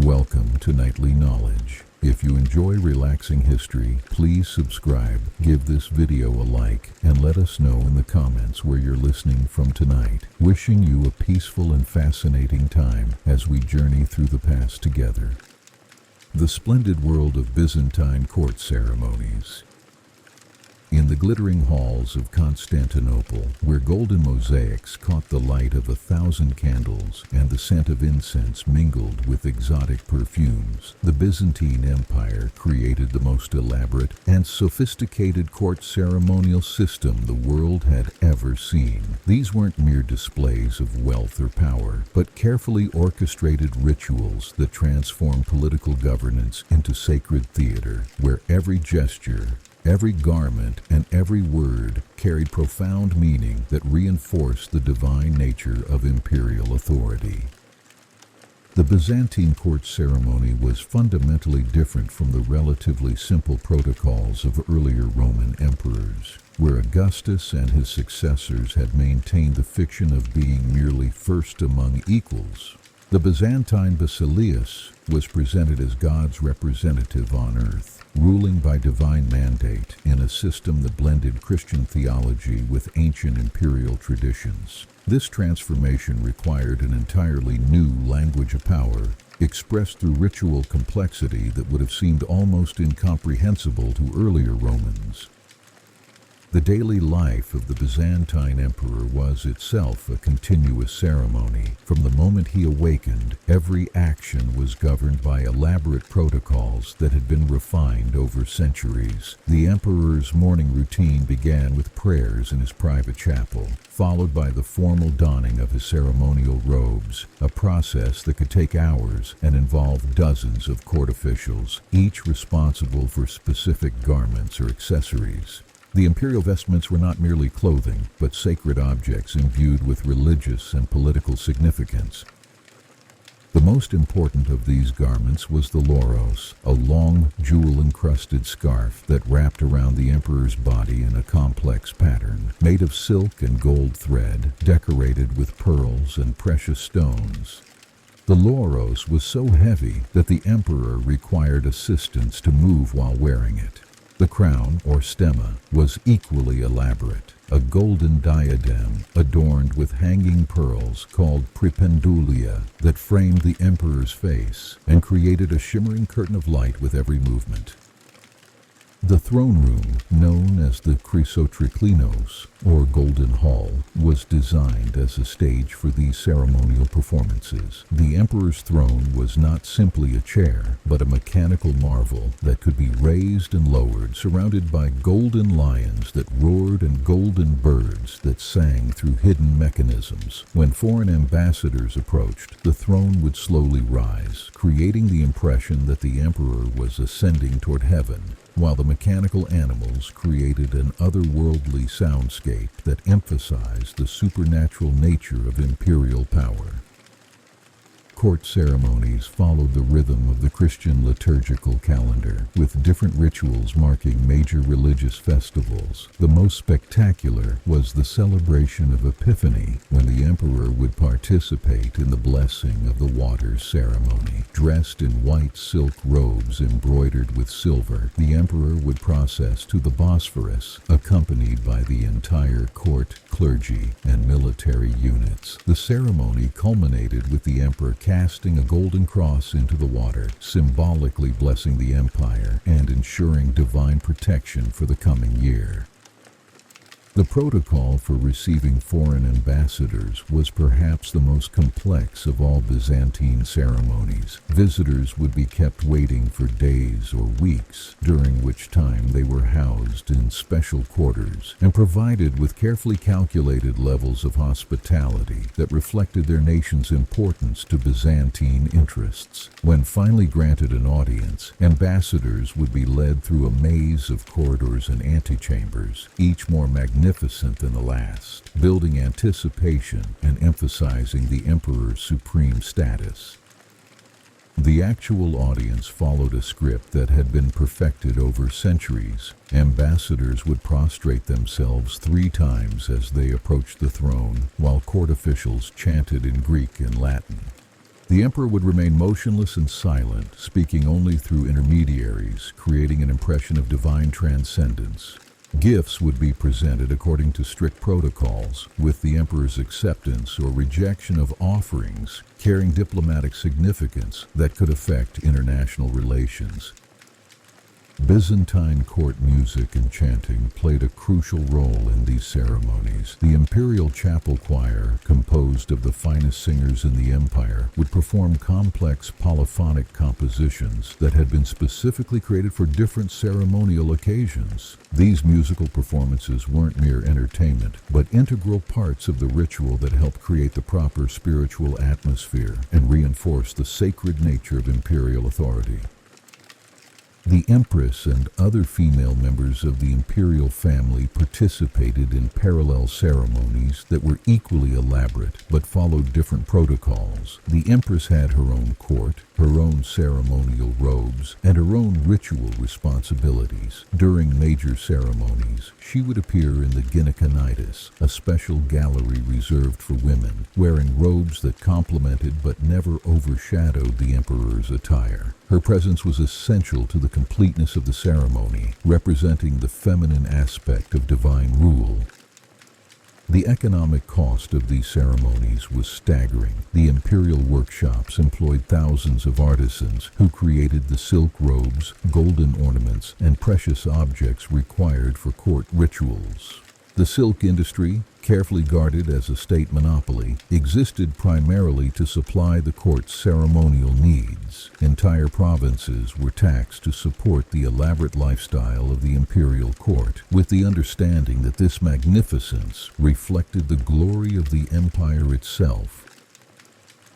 Welcome to Nightly Knowledge. If you enjoy relaxing history, please subscribe, give this video a like, and let us know in the comments where you're listening from tonight. Wishing you a peaceful and fascinating time as we journey through the past together. The splendid world of Byzantine court ceremonies. In the glittering halls of Constantinople, where golden mosaics caught the light of 1,000 candles and the scent of incense mingled with exotic perfumes, the Byzantine Empire created the most elaborate and sophisticated court ceremonial system the world had ever seen. These weren't mere displays of wealth or power, but carefully orchestrated rituals that transformed political governance into sacred theater, where every gesture, every garment and every word carried profound meaning that reinforced the divine nature of imperial authority. The Byzantine court ceremony was fundamentally different from the relatively simple protocols of earlier Roman emperors, where Augustus and his successors had maintained the fiction of being merely first among equals. The Byzantine basileus was presented as God's representative on earth, ruling by divine mandate in a system that blended Christian theology with ancient imperial traditions. This transformation required an entirely new language of power, expressed through ritual complexity that would have seemed almost incomprehensible to earlier Romans. The daily life of the Byzantine emperor was itself a continuous ceremony. From the moment he awakened, every action was governed by elaborate protocols that had been refined over centuries. The emperor's morning routine began with prayers in his private chapel, followed by the formal donning of his ceremonial robes, a process that could take hours and involve dozens of court officials, each responsible for specific garments or accessories. The imperial vestments were not merely clothing, but sacred objects imbued with religious and political significance. The most important of these garments was the loros, a long, jewel-encrusted scarf that wrapped around the emperor's body in a complex pattern, made of silk and gold thread, decorated with pearls and precious stones. The loros was so heavy that the emperor required assistance to move while wearing it. The crown, or stemma, was equally elaborate, a golden diadem adorned with hanging pearls called prependulia that framed the emperor's face and created a shimmering curtain of light with every movement. The throne room, known as the chrysotriklinos, or Golden Hall, was designed as a stage for these ceremonial performances. The emperor's throne was not simply a chair, but a mechanical marvel that could be raised and lowered, surrounded by golden lions that roared and golden birds that sang through hidden mechanisms. When foreign ambassadors approached, the throne would slowly rise, creating the impression that the emperor was ascending toward heaven, while the mechanical animals created an otherworldly soundscape that emphasized the supernatural nature of imperial power. Court ceremonies followed the rhythm of the Christian liturgical calendar, with different rituals marking major religious festivals. The most spectacular was the celebration of Epiphany, when the emperor would participate in the blessing of the waters ceremony. Dressed in white silk robes embroidered with silver, the emperor would process to the Bosphorus, accompanied by the entire court, clergy, and military units. The ceremony culminated with the emperor casting a golden cross into the water, symbolically blessing the empire and ensuring divine protection for the coming year. The protocol for receiving foreign ambassadors was perhaps the most complex of all Byzantine ceremonies. Visitors would be kept waiting for days or weeks, during which time they were housed in special quarters and provided with carefully calculated levels of hospitality that reflected their nation's importance to Byzantine interests. When finally granted an audience, ambassadors would be led through a maze of corridors and antechambers, each more magnificent than the last, building anticipation and emphasizing the emperor's supreme status. The actual audience followed a script that had been perfected over centuries. Ambassadors would prostrate themselves 3 times as they approached the throne, while court officials chanted in Greek and Latin. The emperor would remain motionless and silent, speaking only through intermediaries, creating an impression of divine transcendence. Gifts would be presented according to strict protocols, with the emperor's acceptance or rejection of offerings carrying diplomatic significance that could affect international relations. Byzantine court music and chanting played a crucial role in these ceremonies. The imperial chapel choir, composed of the finest singers in the empire, would perform complex polyphonic compositions that had been specifically created for different ceremonial occasions. These musical performances weren't mere entertainment, but integral parts of the ritual that helped create the proper spiritual atmosphere and reinforce the sacred nature of imperial authority. The empress and other female members of the imperial family participated in parallel ceremonies that were equally elaborate but followed different protocols. The empress had her own court, her own ceremonial robes, and her own ritual responsibilities. During major ceremonies, she would appear in the gynaeconitis, a special gallery reserved for women, wearing robes that complemented but never overshadowed the emperor's attire. Her presence was essential to the completeness of the ceremony, representing the feminine aspect of divine rule. The economic cost of these ceremonies was staggering. The imperial workshops employed thousands of artisans who created the silk robes, golden ornaments, and precious objects required for court rituals. The silk industry, carefully guarded as a state monopoly, existed primarily to supply the court's ceremonial needs. Entire provinces were taxed to support the elaborate lifestyle of the imperial court, with the understanding that this magnificence reflected the glory of the empire itself.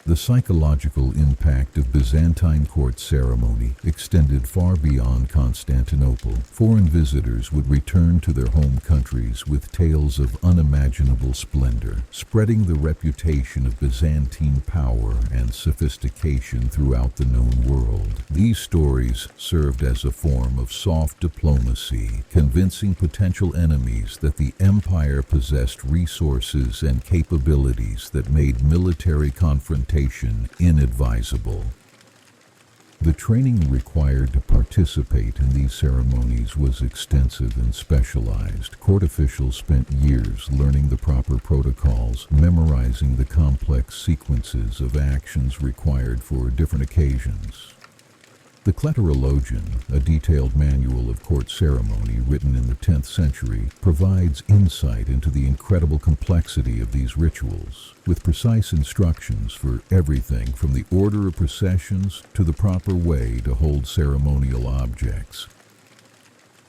The psychological impact of Byzantine court ceremony extended far beyond Constantinople. Foreign visitors would return to their home countries with tales of unimaginable splendor, spreading the reputation of Byzantine power and sophistication throughout the known world. These stories served as a form of soft diplomacy, convincing potential enemies that the empire possessed resources and capabilities that made military confrontation inadvisable. The training required to participate in these ceremonies was extensive and specialized. Court officials spent years learning the proper protocols, memorizing the complex sequences of actions required for different occasions. The Cletterologion, a detailed manual of court ceremony written in the 10th century, provides insight into the incredible complexity of these rituals, with precise instructions for everything from the order of processions to the proper way to hold ceremonial objects.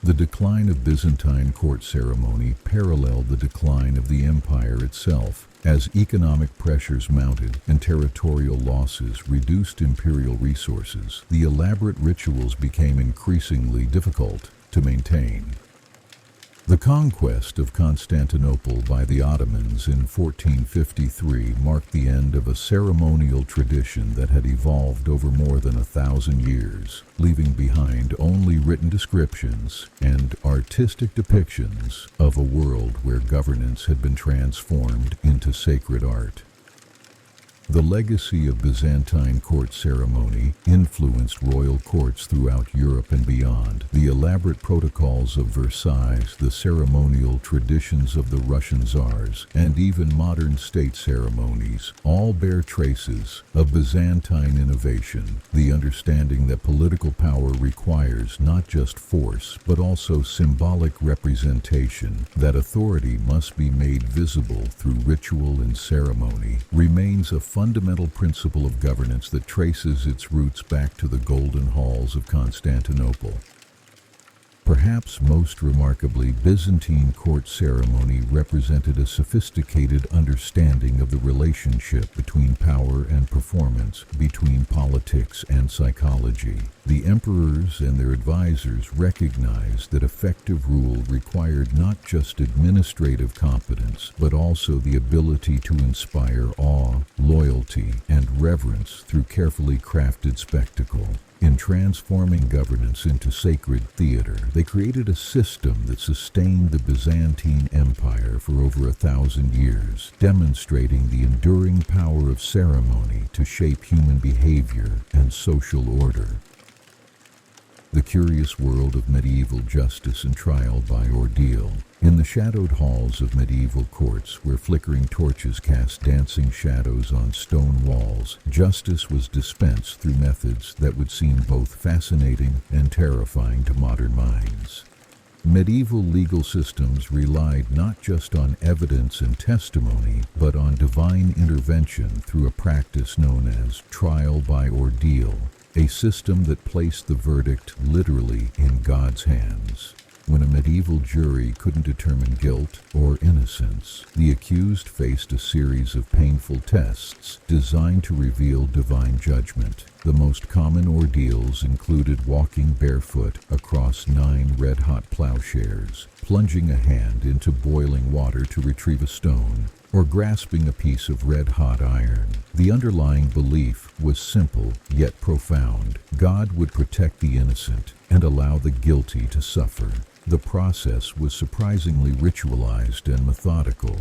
The decline of Byzantine court ceremony paralleled the decline of the empire itself, as economic pressures mounted and territorial losses reduced imperial resources. The elaborate rituals became increasingly difficult to maintain. The conquest of Constantinople by the Ottomans in 1453 marked the end of a ceremonial tradition that had evolved over more than 1,000 years, leaving behind only written descriptions and artistic depictions of a world where governance had been transformed into sacred art. The legacy of Byzantine court ceremony influenced royal courts throughout Europe and beyond. The elaborate protocols of Versailles, the ceremonial traditions of the Russian czars, and even modern state ceremonies all bear traces of Byzantine innovation. The understanding that political power requires not just force, but also symbolic representation, that authority must be made visible through ritual and ceremony, remains a fundamental principle of governance that traces its roots back to the golden halls of Constantinople. Perhaps most remarkably, Byzantine court ceremony represented a sophisticated understanding of the relationship between power and performance, between politics and psychology. The emperors and their advisors recognized that effective rule required not just administrative competence, but also the ability to inspire awe, loyalty, and reverence through carefully crafted spectacle. In transforming governance into sacred theater, they created a system that sustained the Byzantine Empire for over 1,000 years, demonstrating the enduring power of ceremony to shape human behavior and social order. The curious world of medieval justice and trial by ordeal. In the shadowed halls of medieval courts, where flickering torches cast dancing shadows on stone walls, justice was dispensed through methods that would seem both fascinating and terrifying to modern minds. Medieval legal systems relied not just on evidence and testimony, but on divine intervention through a practice known as trial by ordeal, a system that placed the verdict literally in God's hands. When a medieval jury couldn't determine guilt or innocence, the accused faced a series of painful tests designed to reveal divine judgment. The most common ordeals included walking barefoot across 9 red-hot plowshares, plunging a hand into boiling water to retrieve a stone, or grasping a piece of red-hot iron. The underlying belief was simple yet profound. God would protect the innocent and allow the guilty to suffer. The process was surprisingly ritualized and methodical.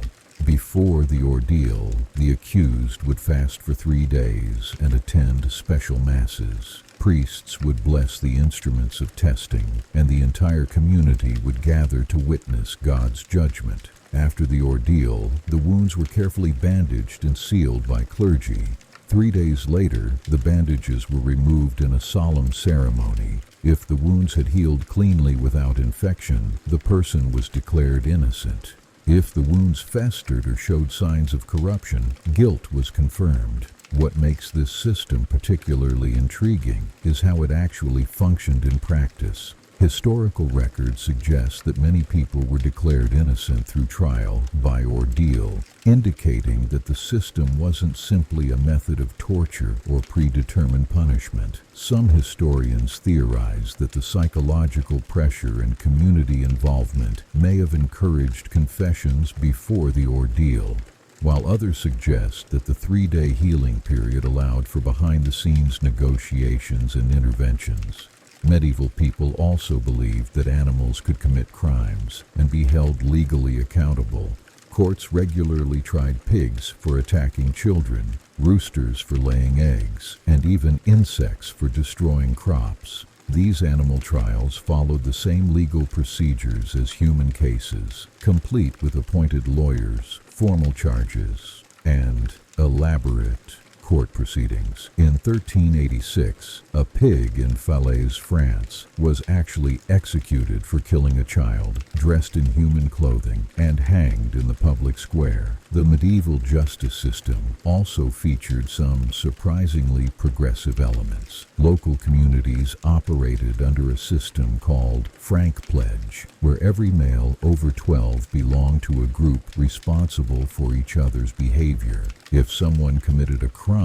Before the ordeal, the accused would fast for 3 days and attend special masses. Priests would bless the instruments of testing, and the entire community would gather to witness God's judgment. After the ordeal, the wounds were carefully bandaged and sealed by clergy. 3 days later, the bandages were removed in a solemn ceremony. If the wounds had healed cleanly without infection, the person was declared innocent. If the wounds festered or showed signs of corruption, guilt was confirmed. What makes this system particularly intriguing is how it actually functioned in practice. Historical records suggest that many people were declared innocent through trial by ordeal, indicating that the system wasn't simply a method of torture or predetermined punishment. Some historians theorize that the psychological pressure and community involvement may have encouraged confessions before the ordeal, while others suggest that the 3-day healing period allowed for behind-the-scenes negotiations and interventions. Medieval people also believed that animals could commit crimes and be held legally accountable. Courts regularly tried pigs for attacking children, roosters for laying eggs, and even insects for destroying crops. These animal trials followed the same legal procedures as human cases, complete with appointed lawyers, formal charges, and elaborate court proceedings. In 1386, a pig in Falaise, France, was actually executed for killing a child, dressed in human clothing, and hanged in the public square. The medieval justice system also featured some surprisingly progressive elements. Local communities operated under a system called frank pledge, where every male over 12 belonged to a group responsible for each other's behavior. If someone committed a crime,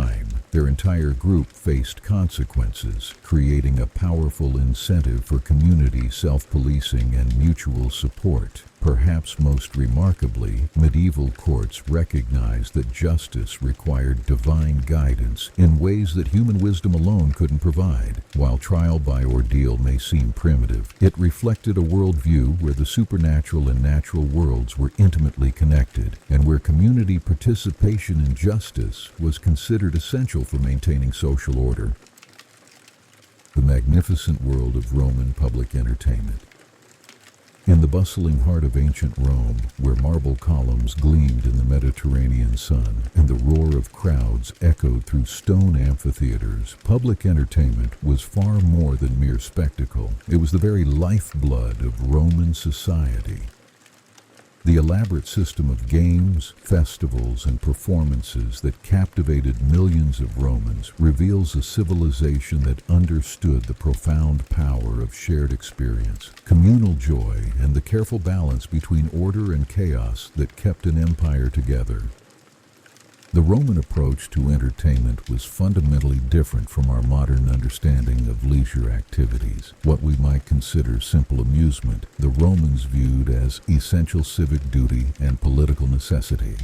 their entire group faced consequences, creating a powerful incentive for community self-policing and mutual support. Perhaps most remarkably, medieval courts recognized that justice required divine guidance in ways that human wisdom alone couldn't provide. While trial by ordeal may seem primitive, it reflected a worldview where the supernatural and natural worlds were intimately connected, and where community participation in justice was considered essential for maintaining social order. The magnificent world of Roman public entertainment. In the bustling heart of ancient Rome, where marble columns gleamed in the Mediterranean sun and the roar of crowds echoed through stone amphitheaters, public entertainment was far more than mere spectacle. It was the very lifeblood of Roman society. The elaborate system of games, festivals, and performances that captivated millions of Romans reveals a civilization that understood the profound power of shared experience, communal joy, and the careful balance between order and chaos that kept an empire together. The Roman approach to entertainment was fundamentally different from our modern understanding of leisure activities. What we might consider simple amusement, the Romans viewed as essential civic duty and political necessity.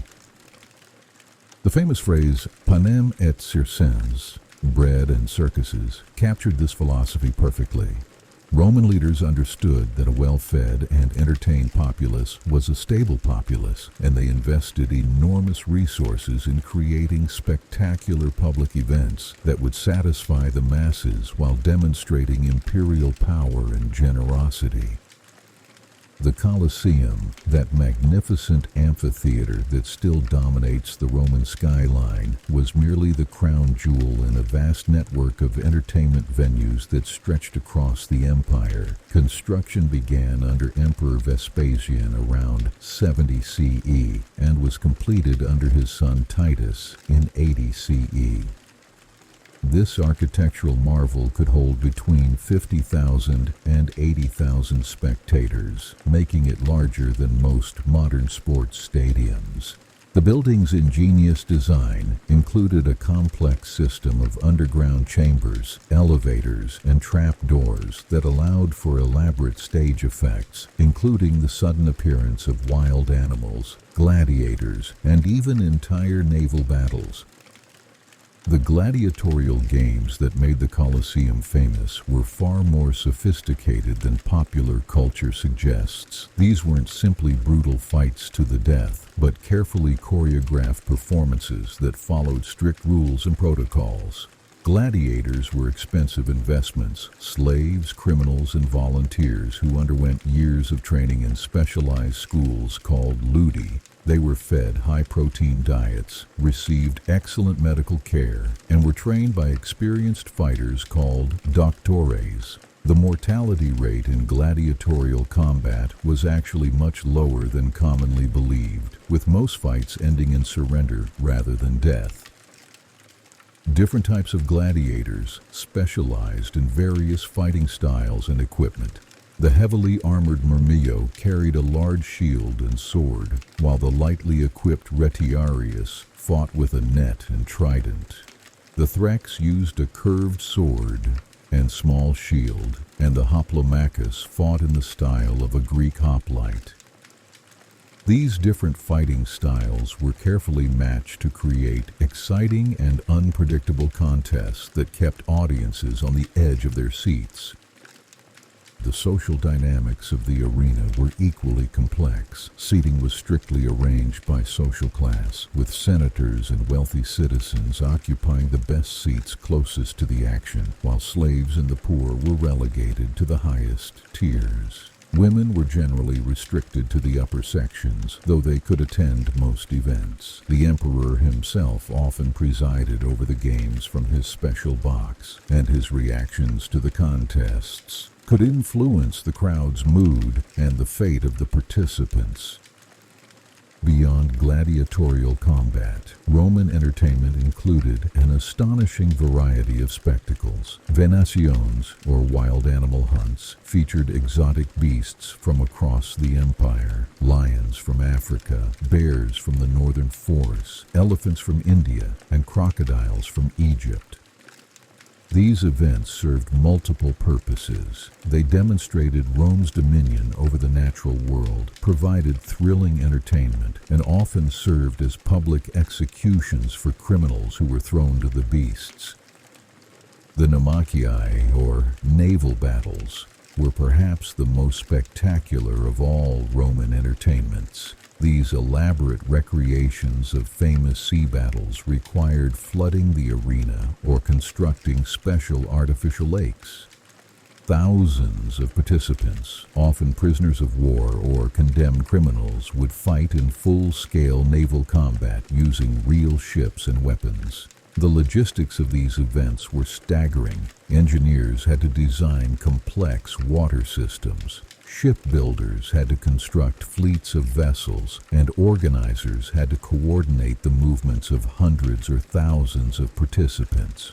The famous phrase, panem et circens, bread, and circuses captured this philosophy perfectly. Roman leaders understood that a well-fed and entertained populace was a stable populace, and they invested enormous resources in creating spectacular public events that would satisfy the masses while demonstrating imperial power and generosity. The Colosseum, that magnificent amphitheater that still dominates the Roman skyline, was merely the crown jewel in a vast network of entertainment venues that stretched across the empire. Construction began under Emperor Vespasian around 70 CE and was completed under his son Titus in 80 CE. This architectural marvel could hold between 50,000 and 80,000 spectators, making it larger than most modern sports stadiums. The building's ingenious design included a complex system of underground chambers, elevators, and trapdoors that allowed for elaborate stage effects, including the sudden appearance of wild animals, gladiators, and even entire naval battles. The gladiatorial games that made the Colosseum famous were far more sophisticated than popular culture suggests. These weren't simply brutal fights to the death, but carefully choreographed performances that followed strict rules and protocols. Gladiators were expensive investments, slaves, criminals, and volunteers who underwent years of training in specialized schools called ludi. They were fed high-protein diets, received excellent medical care, and were trained by experienced fighters called doctores. The mortality rate in gladiatorial combat was actually much lower than commonly believed, with most fights ending in surrender rather than death. Different types of gladiators specialized in various fighting styles and equipment. The heavily armored myrmillo carried a large shield and sword, while the lightly equipped retiarius fought with a net and trident. The thrax used a curved sword and small shield, and the hoplomachus fought in the style of a Greek hoplite. These different fighting styles were carefully matched to create exciting and unpredictable contests that kept audiences on the edge of their seats. The social dynamics of the arena were equally complex. Seating was strictly arranged by social class, with senators and wealthy citizens occupying the best seats closest to the action, while slaves and the poor were relegated to the highest tiers. Women were generally restricted to the upper sections, though they could attend most events. The emperor himself often presided over the games from his special box, and his reactions to the contests could influence the crowd's mood and the fate of the participants. Beyond gladiatorial combat, Roman entertainment included an astonishing variety of spectacles. Venations, or wild animal hunts, featured exotic beasts from across the empire: lions from Africa, bears from the northern forests, elephants from India, and crocodiles from Egypt. These events served multiple purposes. They demonstrated Rome's dominion over the natural world, provided thrilling entertainment, and often served as public executions for criminals who were thrown to the beasts. The Naumachii, or naval battles, were perhaps the most spectacular of all Roman entertainments. These elaborate recreations of famous sea battles required flooding the arena or constructing special artificial lakes. Thousands of participants, often prisoners of war or condemned criminals, would fight in full-scale naval combat using real ships and weapons. The logistics of these events were staggering. Engineers had to design complex water systems. Shipbuilders had to construct fleets of vessels, and organizers had to coordinate the movements of hundreds or thousands of participants.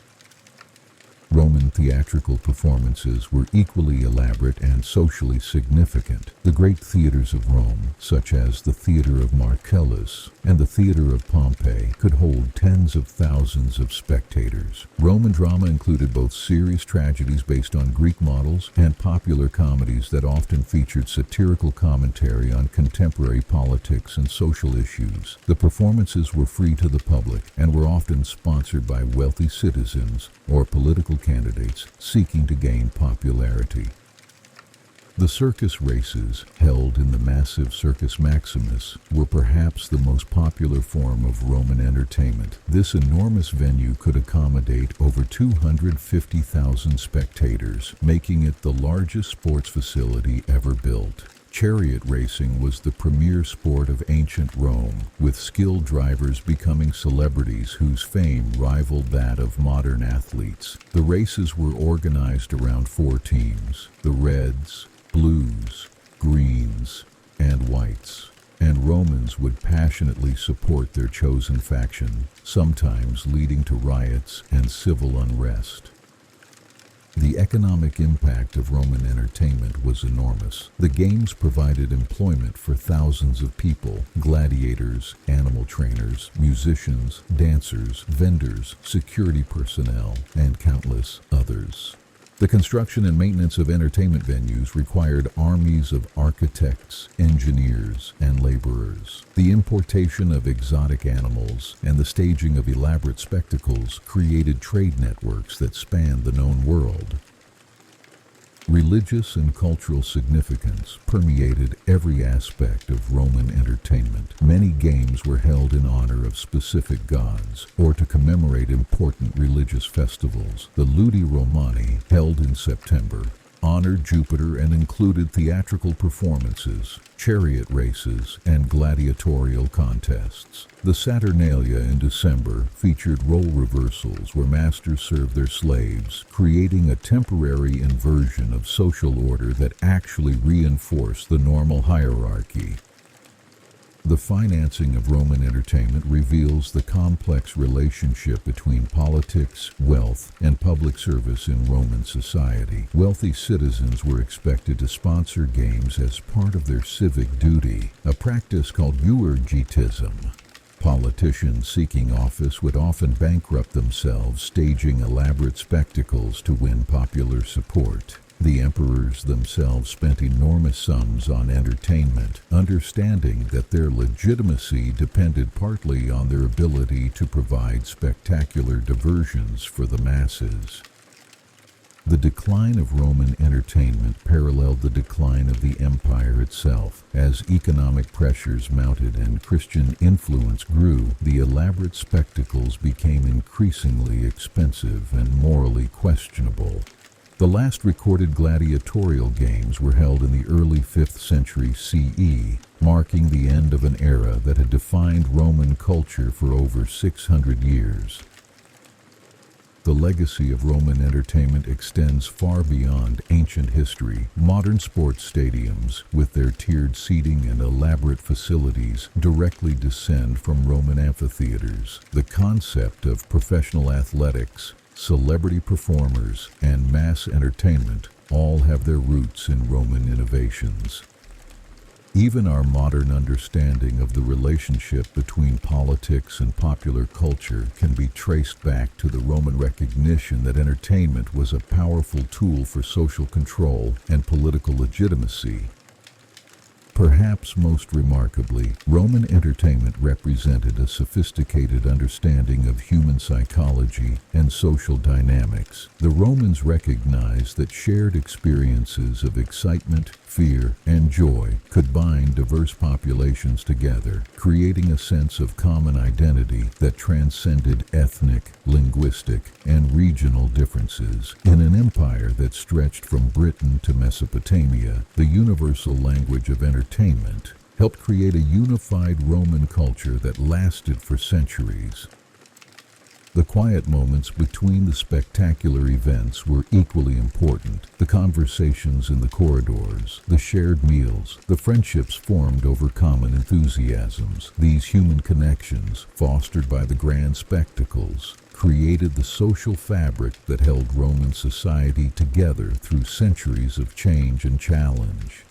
Roman theatrical performances were equally elaborate and socially significant. The great theaters of Rome, such as the Theater of Marcellus and the Theater of Pompey, could hold tens of thousands of spectators. Roman drama included both serious tragedies based on Greek models and popular comedies that often featured satirical commentary on contemporary politics and social issues. The performances were free to the public and were often sponsored by wealthy citizens or political candidates seeking to gain popularity. The circus races, held in the massive Circus Maximus, were perhaps the most popular form of Roman entertainment. This enormous venue could accommodate over 250,000 spectators, making it the largest sports facility ever built. Chariot racing was the premier sport of ancient Rome, with skilled drivers becoming celebrities whose fame rivaled that of modern athletes. The races were organized around 4 teams: the Reds, Blues, Greens, and Whites, and Romans would passionately support their chosen faction, sometimes leading to riots and civil unrest. The economic impact of Roman entertainment was enormous. The games provided employment for thousands of people: gladiators, animal trainers, musicians, dancers, vendors, security personnel, and countless others. The construction and maintenance of entertainment venues required armies of architects, engineers, and laborers. The importation of exotic animals and the staging of elaborate spectacles created trade networks that spanned the known world. Religious and cultural significance permeated every aspect of Roman entertainment. Many games were held in honor of specific gods or to commemorate important religious festivals. The Ludi Romani, held in September, honored Jupiter and included theatrical performances, chariot races, and gladiatorial contests. The Saturnalia in December featured role reversals where masters served their slaves, creating a temporary inversion of social order that actually reinforced the normal hierarchy. The financing of Roman entertainment reveals the complex relationship between politics, wealth, and public service in Roman society. Wealthy citizens were expected to sponsor games as part of their civic duty, a practice called euergetism. Politicians seeking office would often bankrupt themselves, staging elaborate spectacles to win popular support. The emperors themselves spent enormous sums on entertainment, understanding that their legitimacy depended partly on their ability to provide spectacular diversions for the masses. The decline of Roman entertainment paralleled the decline of the empire itself. As economic pressures mounted and Christian influence grew, the elaborate spectacles became increasingly expensive and morally questionable. The last recorded gladiatorial games were held in the early 5th century CE, marking the end of an era that had defined Roman culture for over 600 years. The legacy of Roman entertainment extends far beyond ancient history. Modern sports stadiums, with their tiered seating and elaborate facilities, directly descend from Roman amphitheaters. The concept of professional athletics, celebrity performers, and mass entertainment all have their roots in Roman innovations. Even our modern understanding of the relationship between politics and popular culture can be traced back to the Roman recognition that entertainment was a powerful tool for social control and political legitimacy. Perhaps most remarkably, Roman entertainment represented a sophisticated understanding of human psychology and social dynamics. The Romans recognized that shared experiences of excitement, fear, and joy could bind diverse populations together, creating a sense of common identity that transcended ethnic, linguistic, and regional differences. In an empire that stretched from Britain to Mesopotamia, the universal language of entertainment helped create a unified Roman culture that lasted for centuries. The quiet moments between the spectacular events were equally important. The conversations in the corridors, the shared meals, the friendships formed over common enthusiasms. These human connections, fostered by the grand spectacles, created the social fabric that held Roman society together through centuries of change and challenge.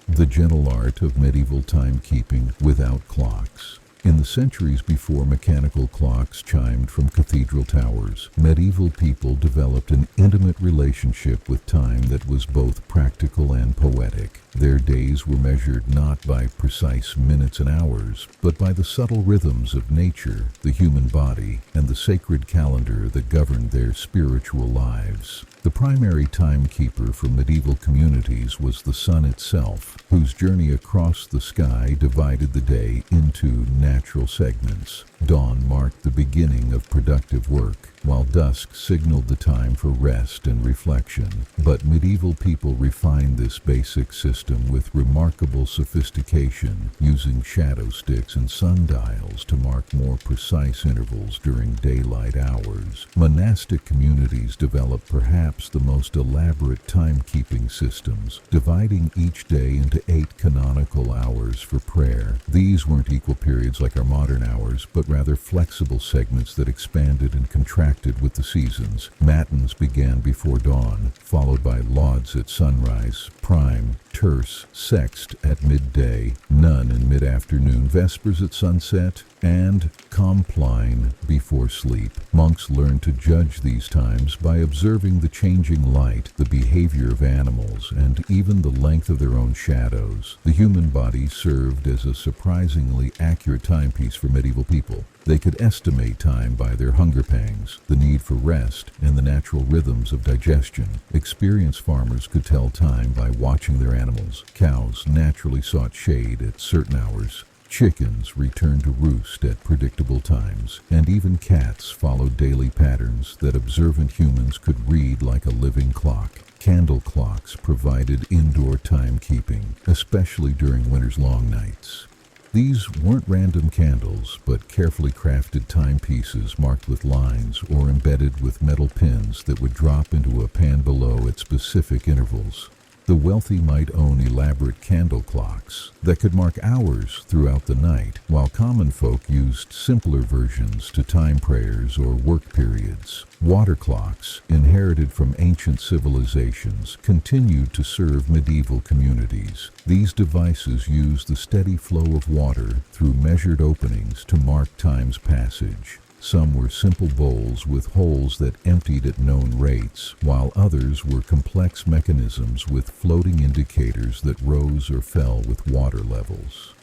The gentle art of medieval timekeeping without clocks. In the centuries before mechanical clocks chimed from cathedral towers, medieval people developed an intimate relationship with time that was both practical and poetic. Their days were measured not by precise minutes and hours, but by the subtle rhythms of nature, the human body, and the sacred calendar that governed their spiritual lives. The primary timekeeper for medieval communities was the sun itself, whose journey across the sky divided the day into natural segments. Dawn marked the beginning of productive work, while dusk signaled the time for rest and reflection. But medieval people refined this basic system with remarkable sophistication, using shadow sticks and sundials to mark more precise intervals during daylight hours. Monastic communities developed perhaps the most elaborate timekeeping systems, dividing each day into 8 canonical hours for prayer. These weren't equal periods like our modern hours, but rather flexible segments that expanded and contracted with the seasons. Matins began before dawn, followed by lauds at sunrise, prime, terce, sext at midday, none in mid-afternoon, vespers at sunset, and compline before sleep. Monks learned to judge these times by observing the changing light, the behavior of animals, and even the length of their own shadows. The human body served as a surprisingly accurate timepiece for medieval people. They could estimate time by their hunger pangs, the need for rest, and the natural rhythms of digestion. Experienced farmers could tell time by watching their animals. Cows naturally sought shade at certain hours. Chickens returned to roost at predictable times, and even cats followed daily patterns that observant humans could read like a living clock. Candle clocks provided indoor timekeeping, especially during winter's long nights. These weren't random candles, but carefully crafted timepieces marked with lines or embedded with metal pins that would drop into a pan below at specific intervals. The wealthy might own elaborate candle clocks that could mark hours throughout the night, while common folk used simpler versions to time prayers or work periods. Water clocks, inherited from ancient civilizations, continued to serve medieval communities. These devices used the steady flow of water through measured openings to mark time's passage. Some were simple bowls with holes that emptied at known rates, while others were complex mechanisms with floating indicators that rose or fell with water levels.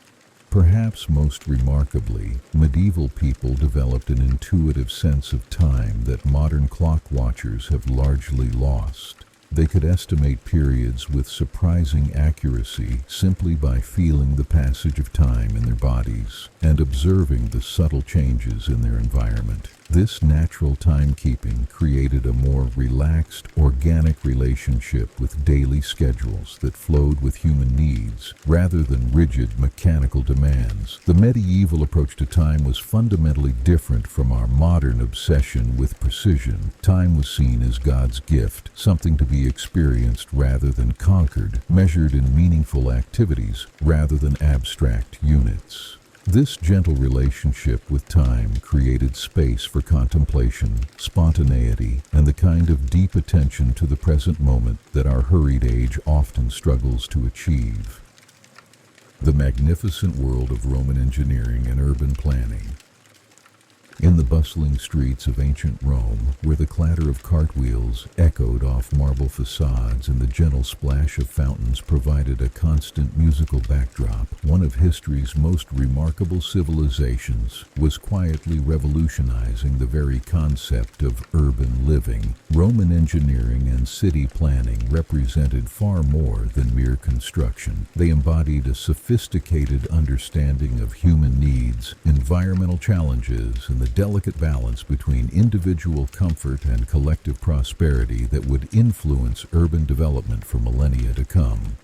Perhaps most remarkably, medieval people developed an intuitive sense of time that modern clock watchers have largely lost. They could estimate periods with surprising accuracy simply by feeling the passage of time in their bodies and observing the subtle changes in their environment. This natural timekeeping created a more relaxed, organic relationship with daily schedules that flowed with human needs rather than rigid mechanical demands. The medieval approach to time was fundamentally different from our modern obsession with precision. Time was seen as God's gift, something to be experienced rather than conquered, measured in meaningful activities rather than abstract units. This gentle relationship with time created space for contemplation, spontaneity, and the kind of deep attention to the present moment that our hurried age often struggles to achieve. The magnificent world of Roman engineering and urban planning. In the bustling streets of ancient Rome, where the clatter of cartwheels echoed off marble facades and the gentle splash of fountains provided a constant musical backdrop, one of history's most remarkable civilizations was quietly revolutionizing the very concept of urban living. Roman engineering and city planning represented far more than mere construction. They embodied a sophisticated understanding of human needs, environmental challenges, and the delicate balance between individual comfort and collective prosperity that would influence urban development for millennia to come.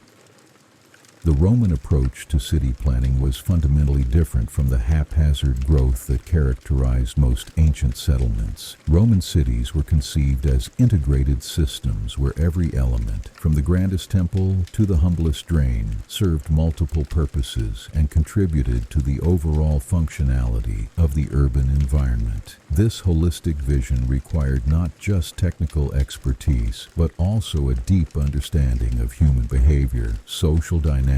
The Roman approach to city planning was fundamentally different from the haphazard growth that characterized most ancient settlements. Roman cities were conceived as integrated systems where every element, from the grandest temple to the humblest drain, served multiple purposes and contributed to the overall functionality of the urban environment. This holistic vision required not just technical expertise, but also a deep understanding of human behavior, social dynamics,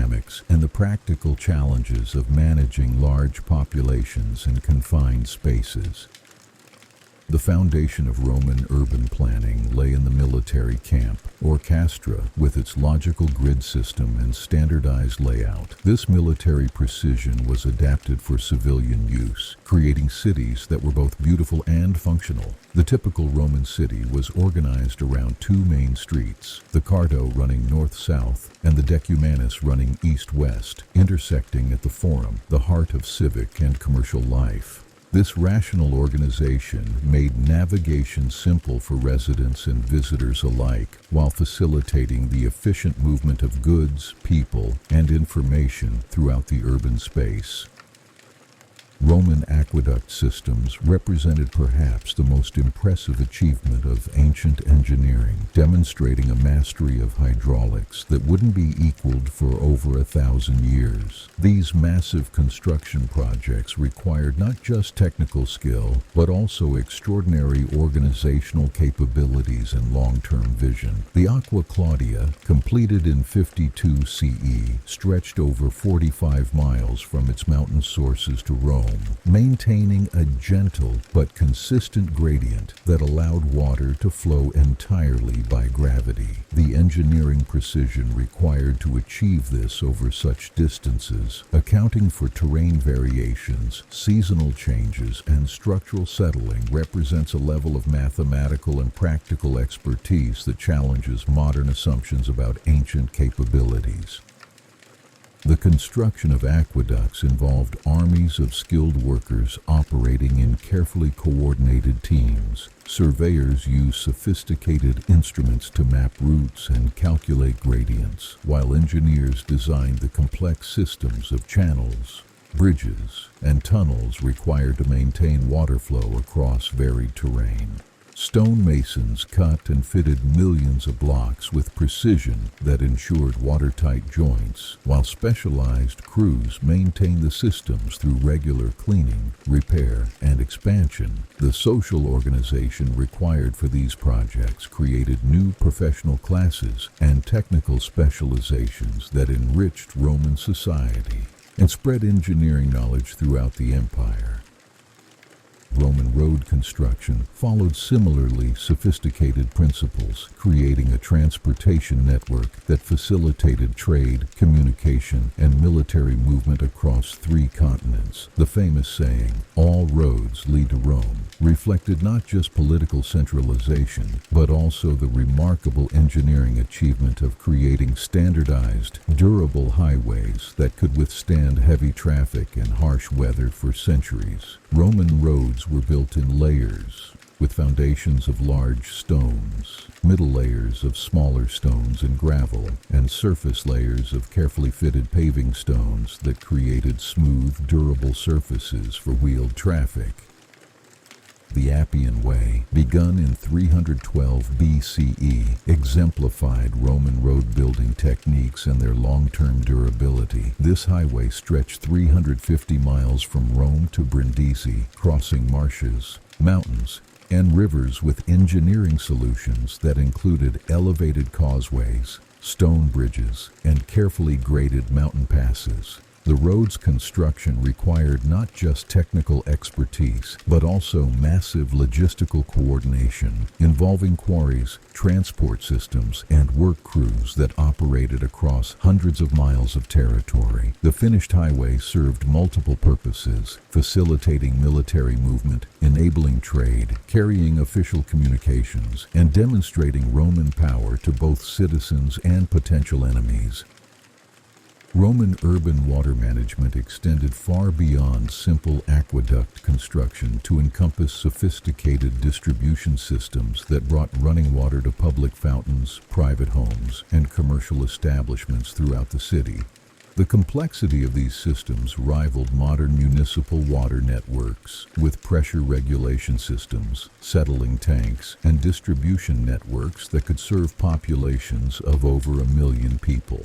and the practical challenges of managing large populations in confined spaces. The foundation of Roman urban planning lay in the military camp, or castra, with its logical grid system and standardized layout. This military precision was adapted for civilian use, creating cities that were both beautiful and functional. The typical Roman city was organized around two main streets, the Cardo running north-south and the Decumanus running east-west, intersecting at the Forum, the heart of civic and commercial life. This rational organization made navigation simple for residents and visitors alike, while facilitating the efficient movement of goods, people, and information throughout the urban space. Roman aqueduct systems represented perhaps the most impressive achievement of ancient engineering, demonstrating a mastery of hydraulics that wouldn't be equaled for over 1,000 years. These massive construction projects required not just technical skill, but also extraordinary organizational capabilities and long-term vision. The Aqua Claudia, completed in 52 CE, stretched over 45 miles from its mountain sources to Rome, maintaining a gentle but consistent gradient that allowed water to flow entirely by gravity. The engineering precision required to achieve this over such distances, accounting for terrain variations, seasonal changes, and structural settling, represents a level of mathematical and practical expertise that challenges modern assumptions about ancient capabilities. The construction of aqueducts involved armies of skilled workers operating in carefully coordinated teams. Surveyors used sophisticated instruments to map routes and calculate gradients, while engineers designed the complex systems of channels, bridges, and tunnels required to maintain water flow across varied terrain. Stonemasons cut and fitted millions of blocks with precision that ensured watertight joints, while specialized crews maintained the systems through regular cleaning, repair, and expansion. The social organization required for these projects created new professional classes and technical specializations that enriched Roman society and spread engineering knowledge throughout the empire. Roman road construction followed similarly sophisticated principles, creating a transportation network that facilitated trade, communication, and military movement across 3 continents. The famous saying, "All roads lead to Rome," reflected not just political centralization, but also the remarkable engineering achievement of creating standardized, durable highways that could withstand heavy traffic and harsh weather for centuries. Roman roads were built in layers, with foundations of large stones, middle layers of smaller stones and gravel, and surface layers of carefully fitted paving stones that created smooth, durable surfaces for wheeled traffic. The Appian Way, begun in 312 BCE, exemplified Roman road-building techniques and their long-term durability. This highway stretched 350 miles from Rome to Brindisi, crossing marshes, mountains, and rivers with engineering solutions that included elevated causeways, stone bridges, and carefully graded mountain passes. The road's construction required not just technical expertise, but also massive logistical coordination, involving quarries, transport systems, and work crews that operated across hundreds of miles of territory. The finished highway served multiple purposes, facilitating military movement, enabling trade, carrying official communications, and demonstrating Roman power to both citizens and potential enemies. Roman urban water management extended far beyond simple aqueduct construction to encompass sophisticated distribution systems that brought running water to public fountains, private homes, and commercial establishments throughout the city. The complexity of these systems rivaled modern municipal water networks, with pressure regulation systems, settling tanks, and distribution networks that could serve populations of over 1 million people.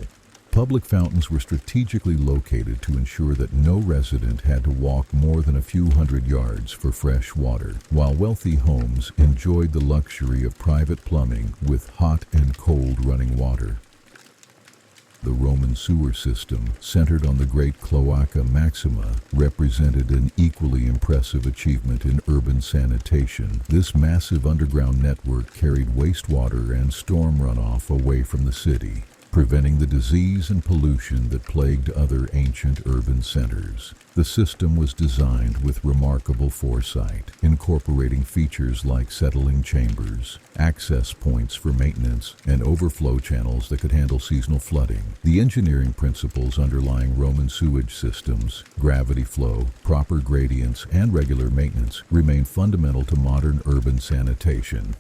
Public fountains were strategically located to ensure that no resident had to walk more than a few hundred yards for fresh water, while wealthy homes enjoyed the luxury of private plumbing with hot and cold running water. The Roman sewer system, centered on the Great Cloaca Maxima, represented an equally impressive achievement in urban sanitation. This massive underground network carried wastewater and storm runoff away from the city, preventing the disease and pollution that plagued other ancient urban centers. The system was designed with remarkable foresight, incorporating features like settling chambers, access points for maintenance, and overflow channels that could handle seasonal flooding. The engineering principles underlying Roman sewage systems, gravity flow, proper gradients, and regular maintenance remain fundamental to modern urban sanitation.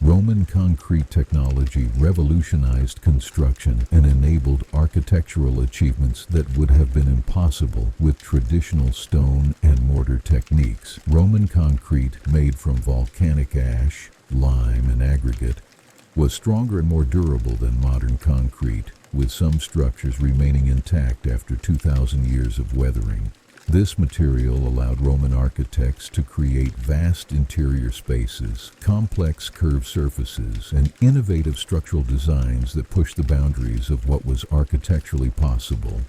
Roman concrete technology revolutionized construction and enabled architectural achievements that would have been impossible with traditional stone and mortar techniques. Roman concrete, made from volcanic ash, lime, and aggregate, was stronger and more durable than modern concrete, with some structures remaining intact after 2,000 years of weathering. This material allowed Roman architects to create vast interior spaces, complex curved surfaces, and innovative structural designs that pushed the boundaries of what was architecturally possible.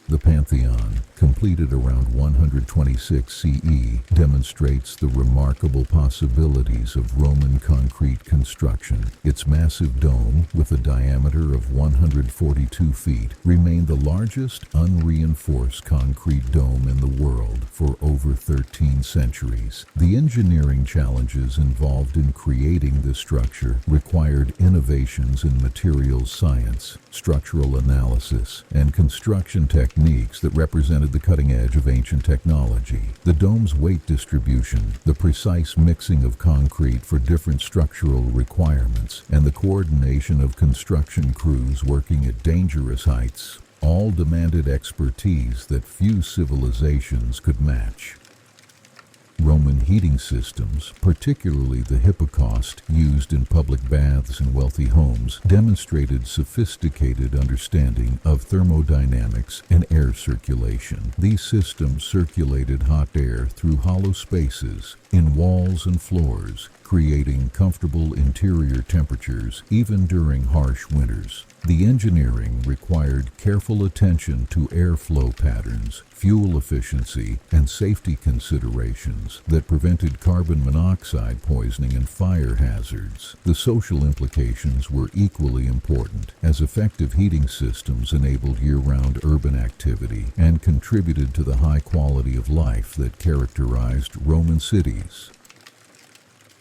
The Pantheon, completed around 126 CE, demonstrates the remarkable possibilities of Roman concrete construction. Its massive dome, with a diameter of 142 feet, remained the largest unreinforced concrete dome in the world for over 13 centuries. The engineering challenges involved in creating this structure required innovations in materials science, structural analysis, and construction techniques that represented the cutting edge of ancient technology. The dome's weight distribution, the precise mixing of concrete for different structural requirements, and the coordination of construction crews working at dangerous heights all demanded expertise that few civilizations could match. Roman heating systems, particularly the hypocaust used in public baths and wealthy homes, demonstrated sophisticated understanding of thermodynamics and air circulation. These systems circulated hot air through hollow spaces in walls and floors, creating comfortable interior temperatures even during harsh winters. The engineering required careful attention to airflow patterns, fuel efficiency, and safety considerations that prevented carbon monoxide poisoning and fire hazards. The social implications were equally important, as effective heating systems enabled year-round urban activity and contributed to the high quality of life that characterized Roman cities.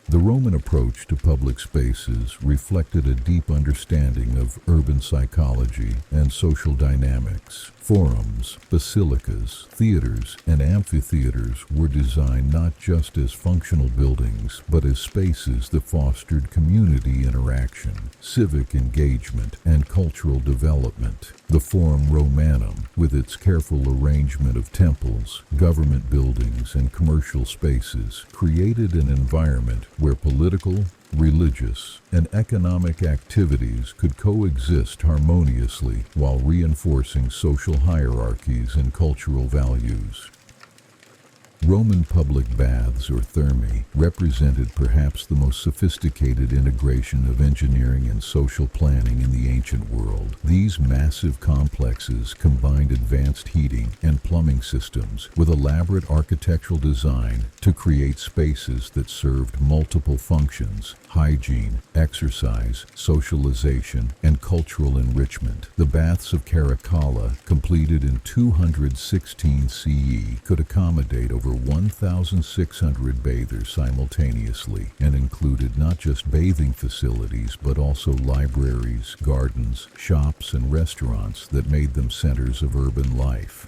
The Roman approach to public spaces reflected a deep understanding of urban psychology and social dynamics. Forums, basilicas, theaters, and amphitheaters were designed not just as functional buildings, but as spaces that fostered community interaction, civic engagement, and cultural development. The Forum Romanum, with its careful arrangement of temples, government buildings, and commercial spaces, created an environment where political, religious, and economic activities could coexist harmoniously while reinforcing social hierarchies and cultural values. Roman public baths, or thermae, represented perhaps the most sophisticated integration of engineering and social planning in the ancient world. These massive complexes combined advanced heating and plumbing systems with elaborate architectural design to create spaces that served multiple functions: hygiene, exercise, socialization, and cultural enrichment. The baths of Caracalla, completed in 216 CE, could accommodate over 1,600 bathers simultaneously and included not just bathing facilities but also libraries, gardens, shops, and restaurants that made them centers of urban life.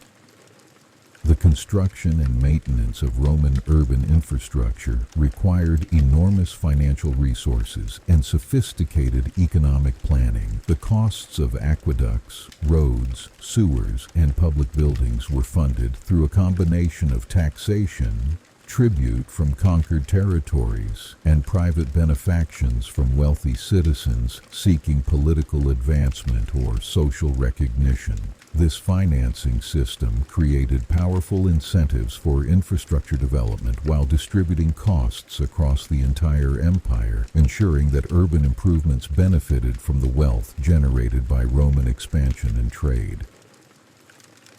The construction and maintenance of Roman urban infrastructure required enormous financial resources and sophisticated economic planning. The costs of aqueducts, roads, sewers, and public buildings were funded through a combination of taxation, tribute from conquered territories, and private benefactions from wealthy citizens seeking political advancement or social recognition. This financing system created powerful incentives for infrastructure development while distributing costs across the entire empire, ensuring that urban improvements benefited from the wealth generated by Roman expansion and trade.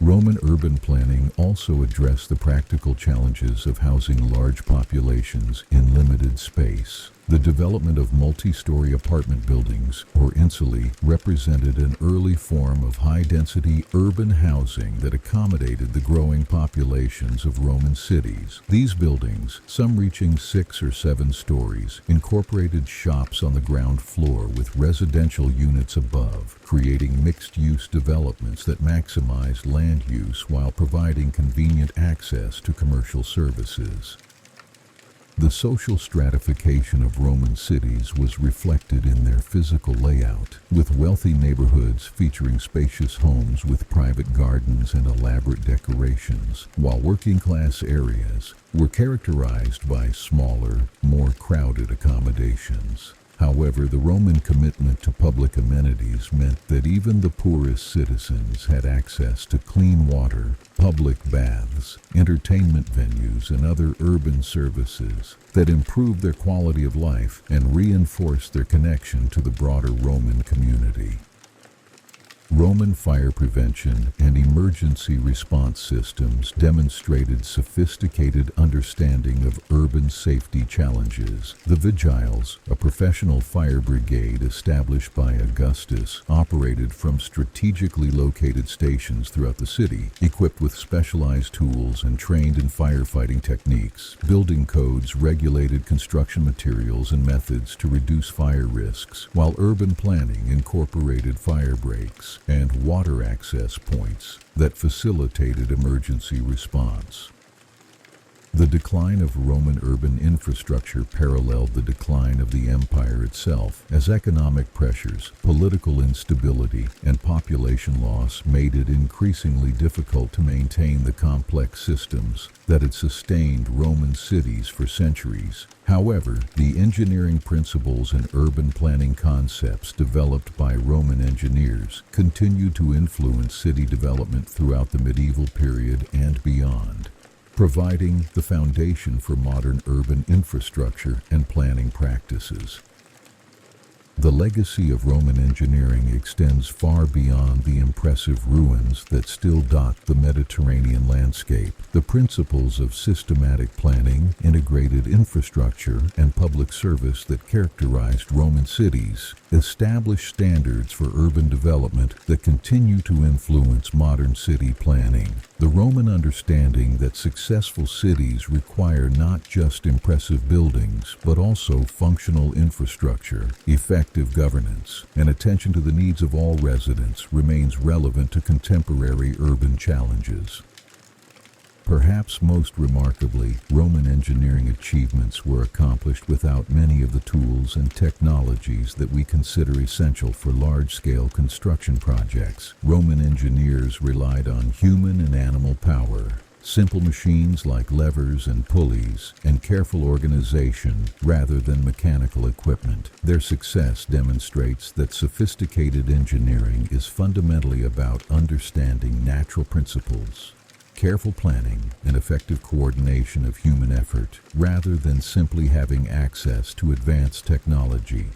Roman urban planning also addressed the practical challenges of housing large populations in limited space. The development of multi-story apartment buildings, or insulae, represented an early form of high-density urban housing that accommodated the growing populations of Roman cities. These buildings, some reaching 6 or 7 stories, incorporated shops on the ground floor with residential units above, creating mixed-use developments that maximized land use while providing convenient access to commercial services. The social stratification of Roman cities was reflected in their physical layout, with wealthy neighborhoods featuring spacious homes with private gardens and elaborate decorations, while working-class areas were characterized by smaller, more crowded accommodations. However, the Roman commitment to public amenities meant that even the poorest citizens had access to clean water, public baths, entertainment venues, and other urban services that improved their quality of life and reinforced their connection to the broader Roman community. Roman fire prevention and emergency response systems demonstrated sophisticated understanding of urban safety challenges. The Vigiles, a professional fire brigade established by Augustus, operated from strategically located stations throughout the city, equipped with specialized tools and trained in firefighting techniques. Building codes regulated construction materials and methods to reduce fire risks, while urban planning incorporated fire breaks and water access points that facilitated emergency response. The decline of Roman urban infrastructure paralleled the decline of the empire itself, as economic pressures, political instability, and population loss made it increasingly difficult to maintain the complex systems that had sustained Roman cities for centuries. However, the engineering principles and urban planning concepts developed by Roman engineers continued to influence city development throughout the medieval period and beyond, providing the foundation for modern urban infrastructure and planning practices. The legacy of Roman engineering extends far beyond the impressive ruins that still dot the Mediterranean landscape. The principles of systematic planning, integrated infrastructure, and public service that characterized Roman cities established standards for urban development that continue to influence modern city planning. The Roman understanding that successful cities require not just impressive buildings, but also functional infrastructure, effective governance, and attention to the needs of all residents remains relevant to contemporary urban challenges. Perhaps most remarkably, Roman engineering achievements were accomplished without many of the tools and technologies that we consider essential for large-scale construction projects. Roman engineers relied on human and animal power, simple machines like levers and pulleys, and careful organization rather than mechanical equipment. Their success demonstrates that sophisticated engineering is fundamentally about understanding natural principles, careful planning, and effective coordination of human effort, rather than simply having access to advanced technology.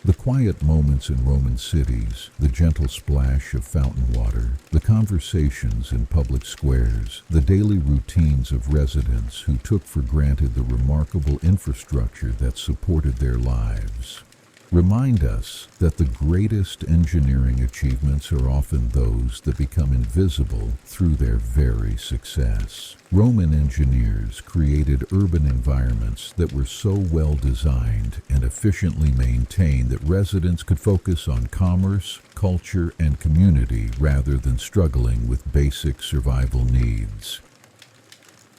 The quiet moments in Roman cities, the gentle splash of fountain water, the conversations in public squares, the daily routines of residents who took for granted the remarkable infrastructure that supported their lives. remind us that the greatest engineering achievements are often those that become invisible through their very success. Roman engineers created urban environments that were so well designed and efficiently maintained that residents could focus on commerce, culture, and community rather than struggling with basic survival needs.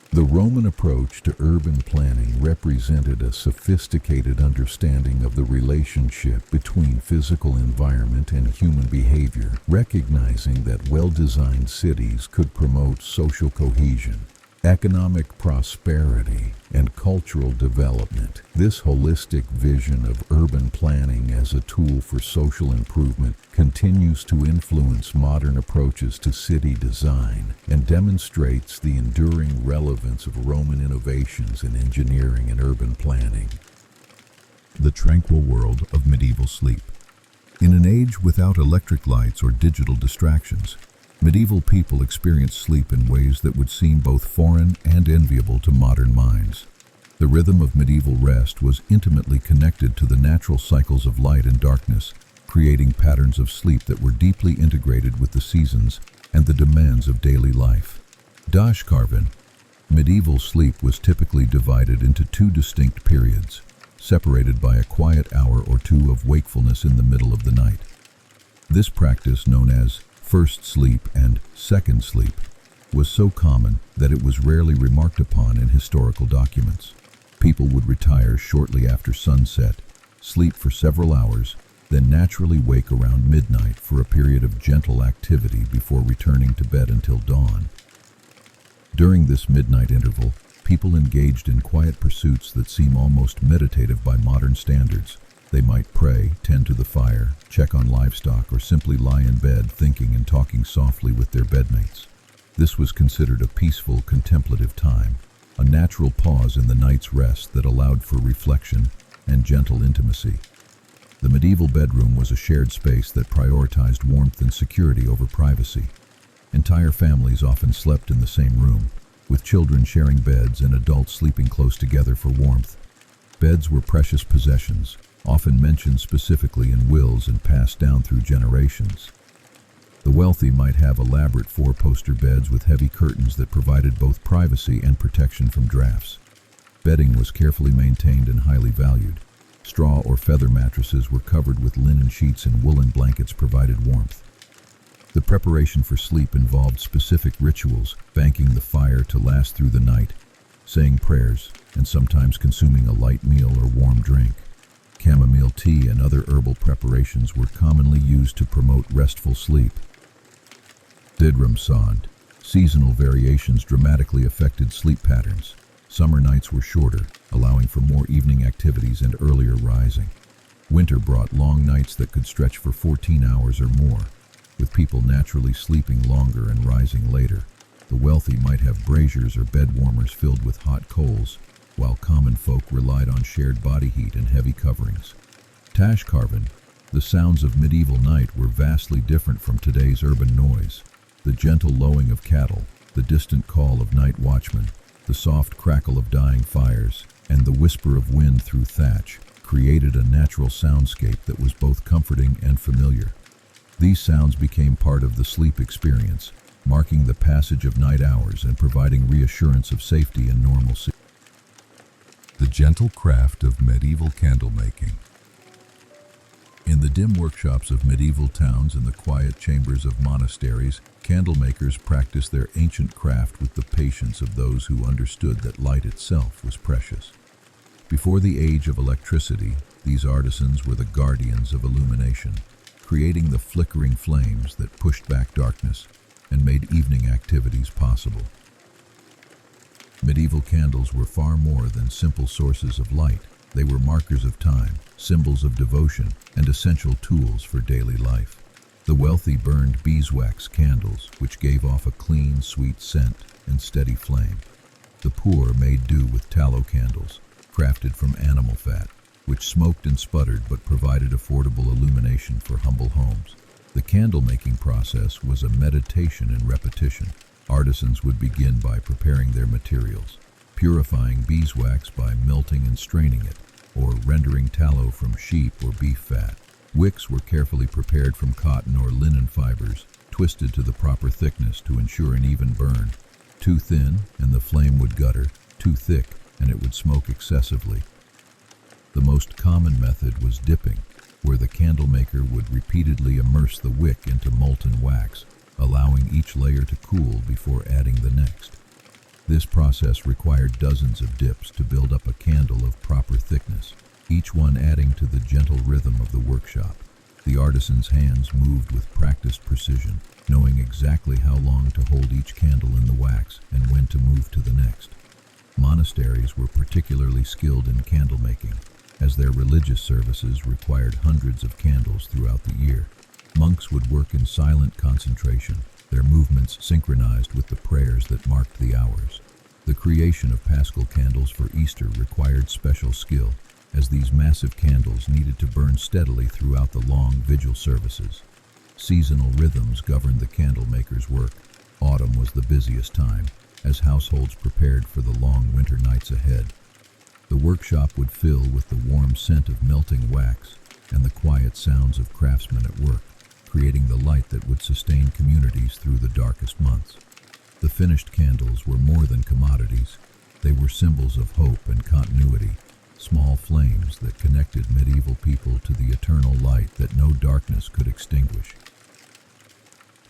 The Roman approach to urban planning represented a sophisticated understanding of the relationship between physical environment and human behavior, recognizing that well-designed cities could promote social cohesion, economic prosperity, and cultural development. This holistic vision of urban planning as a tool for social improvement continues to influence modern approaches to city design and demonstrates the enduring relevance of Roman innovations in engineering and urban planning. The tranquil world of medieval sleep. In an age without electric lights or digital distractions, medieval people experienced sleep in ways that would seem both foreign and enviable to modern minds. The rhythm of medieval rest was intimately connected to the natural cycles of light and darkness, creating patterns of sleep that were deeply integrated with the seasons and the demands of daily life. Darkened. Medieval sleep was typically divided into two distinct periods, separated by a quiet hour or two of wakefulness in the middle of the night. This practice, known as first sleep and second sleep, was so common that it was rarely remarked upon in historical documents. People would retire shortly after sunset, sleep for several hours, then naturally wake around midnight for a period of gentle activity before returning to bed until dawn. During this midnight interval, people engaged in quiet pursuits that seem almost meditative by modern standards. They might pray, tend to the fire, check on livestock, or simply lie in bed thinking and talking softly with their bedmates. This was considered a peaceful, contemplative time, a natural pause in the night's rest that allowed for reflection and gentle intimacy. The medieval bedroom was a shared space that prioritized warmth and security over privacy. Entire families often slept in the same room, with children sharing beds and adults sleeping close together for warmth. Beds were precious possessions, often mentioned specifically in wills and passed down through generations. The wealthy might have elaborate four-poster beds with heavy curtains that provided both privacy and protection from drafts. Bedding was carefully maintained and highly valued. Straw or feather mattresses were covered with linen sheets and woolen blankets provided warmth. The preparation for sleep involved specific rituals, banking the fire to last through the night, saying prayers, and sometimes consuming a light meal or warm drink. Chamomile tea and other herbal preparations were commonly used to promote restful sleep. Sound. Seasonal variations dramatically affected sleep patterns. Summer nights were shorter, allowing for more evening activities and earlier rising. Winter brought long nights that could stretch for 14 hours or more, with people naturally sleeping longer and rising later. The wealthy might have braziers or bed warmers filled with hot coals, while common folk relied on shared body heat and heavy coverings. Darkened. The sounds of medieval night were vastly different from today's urban noise. The gentle lowing of cattle, the distant call of night watchmen, the soft crackle of dying fires, and the whisper of wind through thatch created a natural soundscape that was both comforting and familiar. These sounds became part of the sleep experience, marking the passage of night hours and providing reassurance of safety and normalcy. The gentle craft of medieval candle making. In the dim workshops of medieval towns and the quiet chambers of monasteries, candlemakers practiced their ancient craft with the patience of those who understood that light itself was precious. Before the age of electricity, these artisans were the guardians of illumination, creating the flickering flames that pushed back darkness and made evening activities possible. Medieval candles were far more than simple sources of light. They were markers of time, symbols of devotion, and essential tools for daily life. The wealthy burned beeswax candles, which gave off a clean, sweet scent and steady flame. The poor made do with tallow candles, crafted from animal fat, which smoked and sputtered but provided affordable illumination for humble homes. The candle-making process was a meditation in repetition. Artisans would begin by preparing their materials, purifying beeswax by melting and straining it, or rendering tallow from sheep or beef fat. Wicks were carefully prepared from cotton or linen fibers, twisted to the proper thickness to ensure an even burn. Too thin, and the flame would gutter; too thick, and it would smoke excessively. The most common method was dipping, where the candlemaker would repeatedly immerse the wick into molten wax, allowing each layer to cool before adding the next. This process required dozens of dips to build up a candle of proper thickness, each one adding to the gentle rhythm of the workshop. The artisan's hands moved with practiced precision, knowing exactly how long to hold each candle in the wax and when to move to the next. Monasteries were particularly skilled in candle making, as their religious services required hundreds of candles throughout the year. Monks would work in silent concentration, their movements synchronized with the prayers that marked the hours. The creation of Paschal candles for Easter required special skill, as these massive candles needed to burn steadily throughout the long vigil services. Seasonal rhythms governed the candlemaker's work. Autumn was the busiest time, as households prepared for the long winter nights ahead. The workshop would fill with the warm scent of melting wax and the quiet sounds of craftsmen at work, creating the light that would sustain communities through the darkest months. The finished candles were more than commodities. They were symbols of hope and continuity, small flames that connected medieval people to the eternal light that no darkness could extinguish.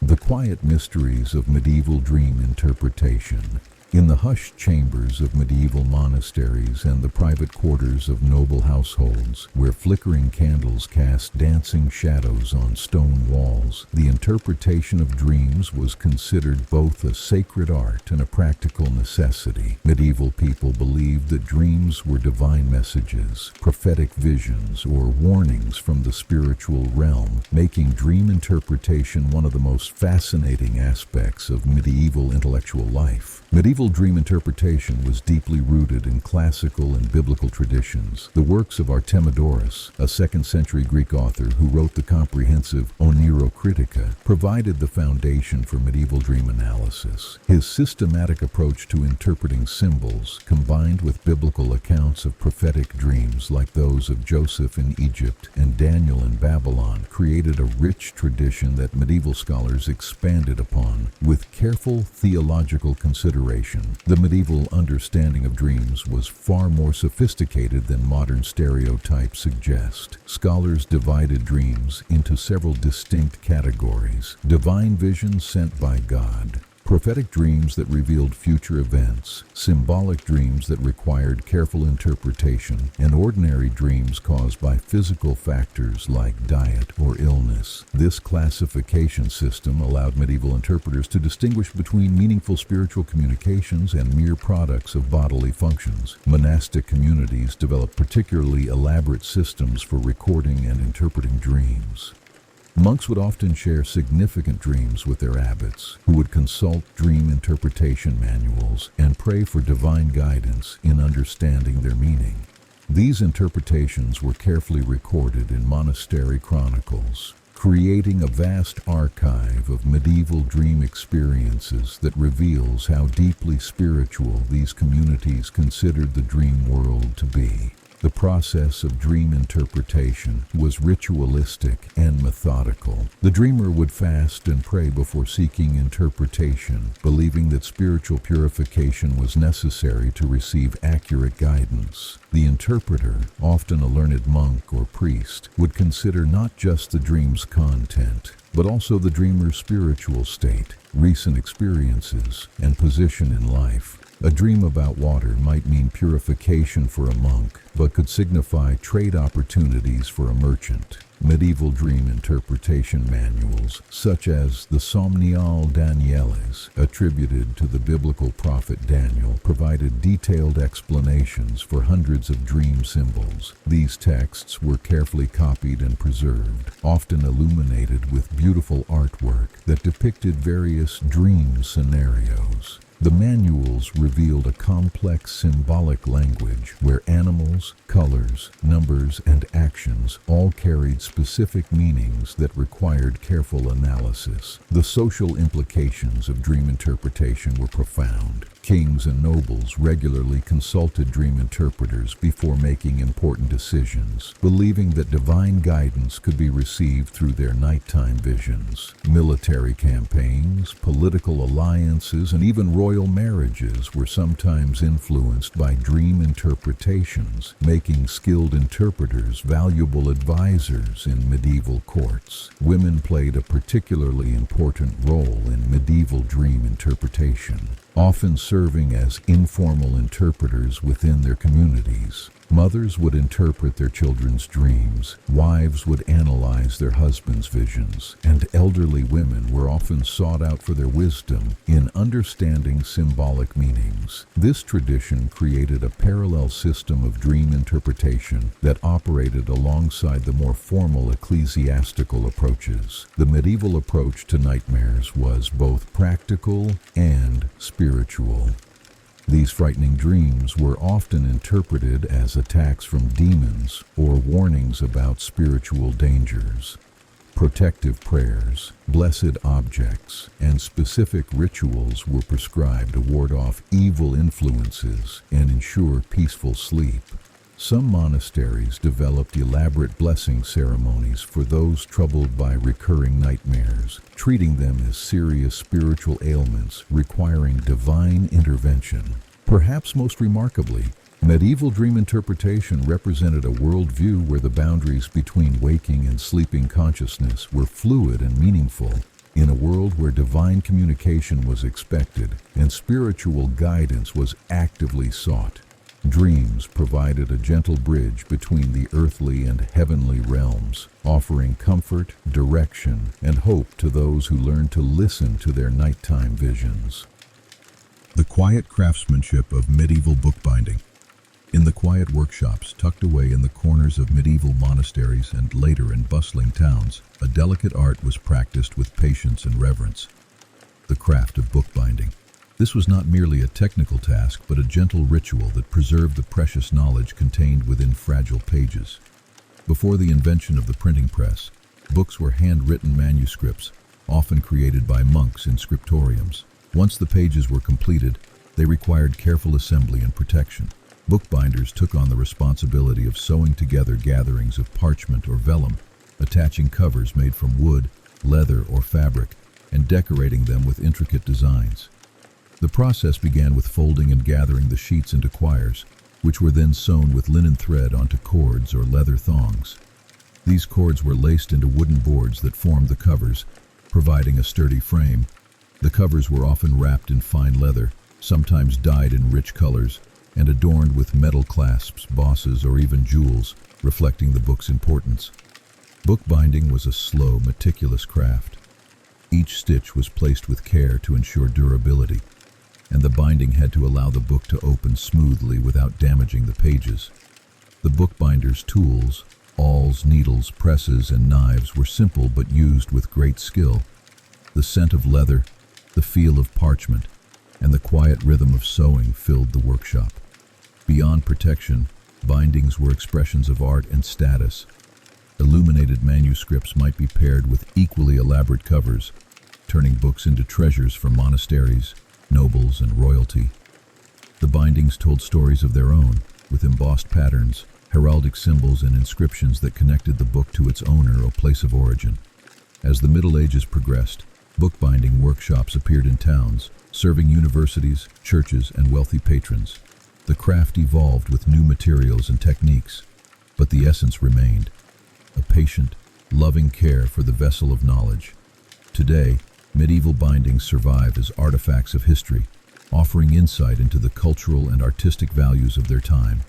The quiet mysteries of medieval dream interpretation. In the hushed chambers of medieval monasteries and the private quarters of noble households, where flickering candles cast dancing shadows on stone walls, the interpretation of dreams was considered both a sacred art and a practical necessity. Medieval people believed that dreams were divine messages, prophetic visions, or warnings from the spiritual realm, making dream interpretation one of the most fascinating aspects of medieval intellectual life. Medieval dream interpretation was deeply rooted in classical and biblical traditions. The works of Artemidorus, a 2nd century Greek author who wrote the comprehensive Onirocritica, provided the foundation for medieval dream analysis. His systematic approach to interpreting symbols, combined with biblical accounts of prophetic dreams like those of Joseph in Egypt and Daniel in Babylon, created a rich tradition that medieval scholars expanded upon. With careful theological consideration, the medieval understanding of dreams was far more sophisticated than modern stereotypes suggest. Scholars divided dreams into several distinct categories: divine visions sent by God, prophetic dreams that revealed future events, symbolic dreams that required careful interpretation, and ordinary dreams caused by physical factors like diet or illness. This classification system allowed medieval interpreters to distinguish between meaningful spiritual communications and mere products of bodily functions. Monastic communities developed particularly elaborate systems for recording and interpreting dreams. Monks would often share significant dreams with their abbots, who would consult dream interpretation manuals and pray for divine guidance in understanding their meaning. These interpretations were carefully recorded in monastery chronicles, creating a vast archive of medieval dream experiences that reveals how deeply spiritual these communities considered the dream world to be. The process of dream interpretation was ritualistic and methodical. The dreamer would fast and pray before seeking interpretation, believing that spiritual purification was necessary to receive accurate guidance. The interpreter, often a learned monk or priest, would consider not just the dream's content, but also the dreamer's spiritual state, recent experiences, and position in life. A dream about water might mean purification for a monk, but could signify trade opportunities for a merchant. Medieval dream interpretation manuals, such as the Somnial Danielis, attributed to the biblical prophet Daniel, provided detailed explanations for hundreds of dream symbols. These texts were carefully copied and preserved, often illuminated with beautiful artwork that depicted various dream scenarios. The manuals revealed a complex symbolic language where animals, colors, numbers, and actions all carried specific meanings that required careful analysis. The social implications of dream interpretation were profound. Kings and nobles regularly consulted dream interpreters before making important decisions, believing that divine guidance could be received through their nighttime visions. Military campaigns, political alliances, and even royal marriages were sometimes influenced by dream interpretations, making skilled interpreters valuable advisors in medieval courts. Women played a particularly important role in medieval dream interpretation, often serving as informal interpreters within their communities. Mothers would interpret their children's dreams, wives would analyze their husbands' visions, and elderly women were often sought out for their wisdom in understanding symbolic meanings. This tradition created a parallel system of dream interpretation that operated alongside the more formal ecclesiastical approaches. The medieval approach to nightmares was both practical and spiritual. These frightening dreams were often interpreted as attacks from demons or warnings about spiritual dangers. Protective prayers, blessed objects, and specific rituals were prescribed to ward off evil influences and ensure peaceful sleep. Some monasteries developed elaborate blessing ceremonies for those troubled by recurring nightmares, treating them as serious spiritual ailments requiring divine intervention. Perhaps most remarkably, medieval dream interpretation represented a worldview where the boundaries between waking and sleeping consciousness were fluid and meaningful. In a world where divine communication was expected and spiritual guidance was actively sought, dreams provided a gentle bridge between the earthly and heavenly realms, offering comfort, direction, and hope to those who learn to listen to their nighttime visions. The quiet craftsmanship of medieval bookbinding. In the quiet workshops tucked away in the corners of medieval monasteries and later in bustling towns, a delicate art was practiced with patience and reverence. The craft of bookbinding. This was not merely a technical task, but a gentle ritual that preserved the precious knowledge contained within fragile pages. Before the invention of the printing press, books were handwritten manuscripts, often created by monks in scriptoriums. Once the pages were completed, they required careful assembly and protection. Bookbinders took on the responsibility of sewing together gatherings of parchment or vellum, attaching covers made from wood, leather, or fabric, and decorating them with intricate designs. The process began with folding and gathering the sheets into quires, which were then sewn with linen thread onto cords or leather thongs. These cords were laced into wooden boards that formed the covers, providing a sturdy frame. The covers were often wrapped in fine leather, sometimes dyed in rich colors, and adorned with metal clasps, bosses, or even jewels, reflecting the book's importance. Bookbinding was a slow, meticulous craft. Each stitch was placed with care to ensure durability, and the binding had to allow the book to open smoothly without damaging the pages. The bookbinder's tools, awls, needles, presses, and knives were simple but used with great skill. The scent of leather, the feel of parchment, and the quiet rhythm of sewing filled the workshop. Beyond protection, bindings were expressions of art and status. Illuminated manuscripts might be paired with equally elaborate covers, turning books into treasures for monasteries, nobles, and royalty. The bindings told stories of their own, with embossed patterns, heraldic symbols, and inscriptions that connected the book to its owner or place of origin. As the Middle Ages progressed, bookbinding workshops appeared in towns, serving universities, churches, and wealthy patrons. The craft evolved with new materials and techniques, but the essence remained: a patient, loving care for the vessel of knowledge. Today, medieval bindings survive as artifacts of history, offering insight into the cultural and artistic values of their time.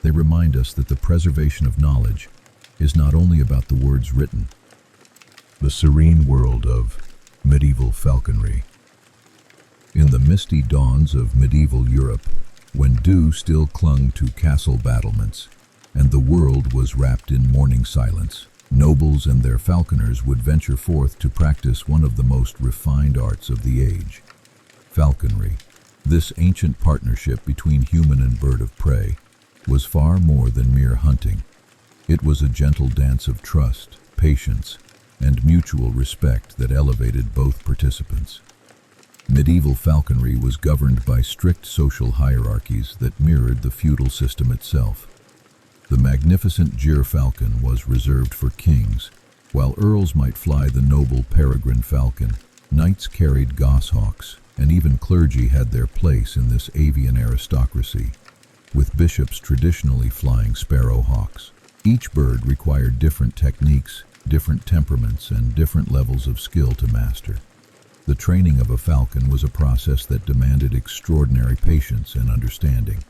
They remind us that the preservation of knowledge is not only about the words written. The serene world of medieval falconry. In the misty dawns of medieval Europe, when dew still clung to castle battlements, and the world was wrapped in morning silence, nobles and their falconers would venture forth to practice one of the most refined arts of the age: falconry. This ancient partnership between human and bird of prey was far more than mere hunting. It was a gentle dance of trust, patience, and mutual respect that elevated both participants. Medieval falconry was governed by strict social hierarchies that mirrored the feudal system itself. The magnificent gyrfalcon was reserved for kings, while earls might fly the noble peregrine falcon. Knights carried goshawks, and even clergy had their place in this avian aristocracy, with bishops traditionally flying sparrowhawks. Each bird required different techniques, different temperaments, and different levels of skill to master. The training of a falcon was a process that demanded extraordinary patience and understanding.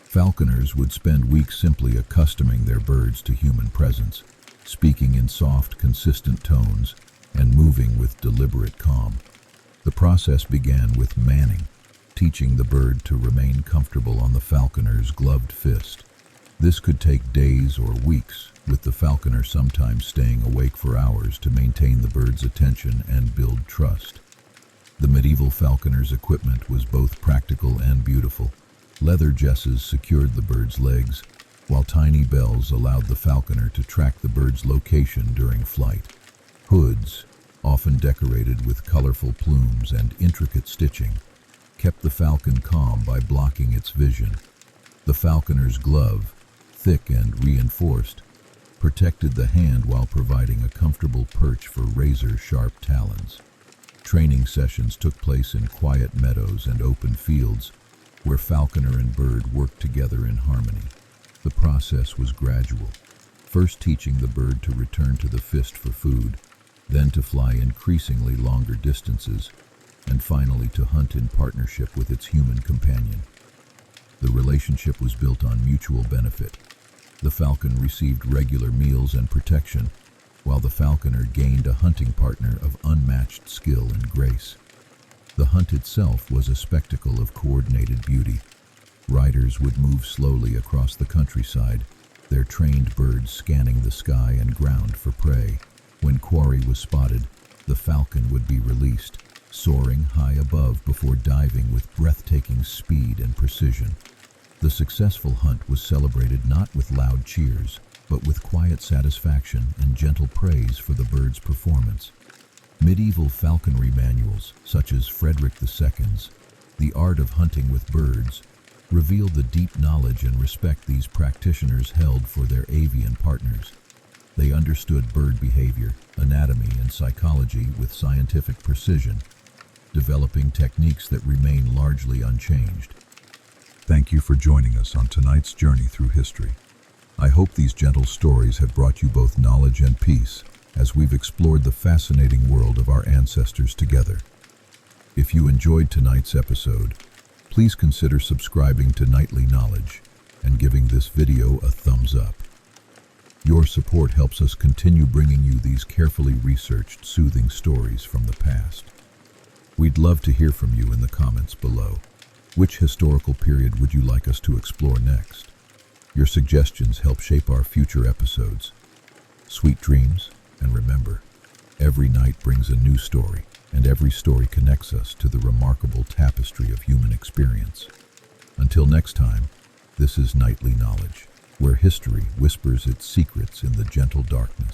Falconers would spend weeks simply accustoming their birds to human presence, speaking in soft, consistent tones, and moving with deliberate calm. The process began with manning, teaching the bird to remain comfortable on the falconer's gloved fist. This could take days or weeks, with the falconer sometimes staying awake for hours to maintain the bird's attention and build trust. The medieval falconer's equipment was both practical and beautiful. Leather jesses secured the bird's legs, while tiny bells allowed the falconer to track the bird's location during flight. Hoods, often decorated with colorful plumes and intricate stitching, kept the falcon calm by blocking its vision. The falconer's glove, thick and reinforced, protected the hand while providing a comfortable perch for razor-sharp talons. Training sessions took place in quiet meadows and open fields, where falconer and bird worked together in harmony. The process was gradual, first teaching the bird to return to the fist for food, then to fly increasingly longer distances, and finally to hunt in partnership with its human companion. The relationship was built on mutual benefit. The falcon received regular meals and protection, while the falconer gained a hunting partner of unmatched skill and grace. The hunt itself was a spectacle of coordinated beauty. Riders would move slowly across the countryside, their trained birds scanning the sky and ground for prey. When quarry was spotted, the falcon would be released, soaring high above before diving with breathtaking speed and precision. The successful hunt was celebrated not with loud cheers, but with quiet satisfaction and gentle praise for the bird's performance. Medieval falconry manuals, such as Frederick II's The Art of Hunting with Birds, revealed the deep knowledge and respect these practitioners held for their avian partners. They understood bird behavior, anatomy, and psychology with scientific precision, developing techniques that remain largely unchanged. Thank you for joining us on tonight's journey through history. I hope these gentle stories have brought you both knowledge and peace as we've explored the fascinating world of our ancestors together. If you enjoyed tonight's episode, please consider subscribing to Nightly Knowledge and giving this video a thumbs up. Your support helps us continue bringing you these carefully researched, soothing stories from the past. We'd love to hear from you in the comments below. Which historical period would you like us to explore next? Your suggestions help shape our future episodes. Sweet dreams, and remember, every night brings a new story, and every story connects us to the remarkable tapestry of human experience. Until next time, this is Nightly Knowledge, where history whispers its secrets in the gentle darkness.